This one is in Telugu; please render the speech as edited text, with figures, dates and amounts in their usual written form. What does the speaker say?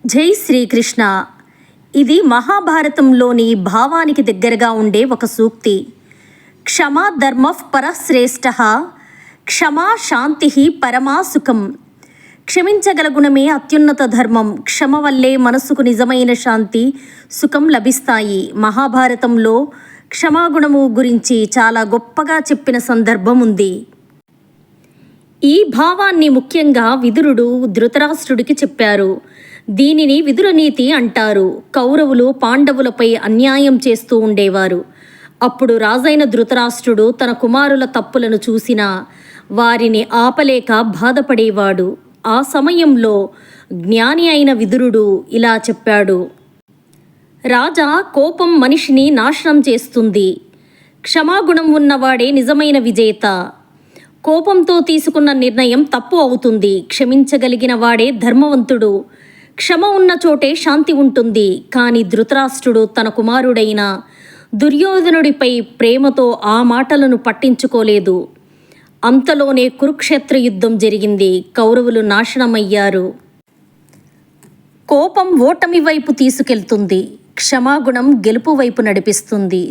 జై శ్రీకృష్ణ. ఇది మహాభారతంలోని భావానికి దగ్గరగా ఉండే ఒక సూక్తి. క్షమా ధర్మః పరశ్రేష్ఠః, క్షమా శాంతిః పరమా సుఖం. క్షమించగల గుణమే అత్యున్నత ధర్మం. క్షమ వల్లే మనసుకు నిజమైన శాంతి, సుఖం లభిస్తాయి. మహాభారతంలో క్షమాగుణము గురించి చాలా గొప్పగా చెప్పిన సందర్భం ఉంది. ఈ భావాన్ని ముఖ్యంగా విదురుడు ధృతరాష్ట్రుడికి చెప్పారు. దీనిని విదురనీతి అంటారు. కౌరవులు పాండవులపై అన్యాయం చేస్తూ ఉండేవారు. అప్పుడు రాజైన ధృతరాష్ట్రుడు తన కుమారుల తప్పులను చూసినా వారిని ఆపలేక బాధపడేవాడు. ఆ సమయంలో జ్ఞాని అయిన విదురుడు ఇలా చెప్పాడు: రాజా, కోపం మనిషిని నాశనం చేస్తుంది. క్షమాగుణం ఉన్నవాడే నిజమైన విజేత. కోపంతో తీసుకున్న నిర్ణయం తప్పు అవుతుంది. క్షమించగలిగిన వాడే ధర్మవంతుడు. క్షమ ఉన్న చోటే శాంతి ఉంటుంది. కానీ ధృతరాష్ట్రుడు తన కుమారుడైన దుర్యోధనుడిపై ప్రేమతో ఆ మాటలను పట్టించుకోలేదు. అంతలోనే కురుక్షేత్ర యుద్ధం జరిగింది. కౌరవులు నాశనమయ్యారు. కోపం ఓటమి వైపు తీసుకెళ్తుంది. క్షమాగుణం గెలుపు వైపు నడిపిస్తుంది.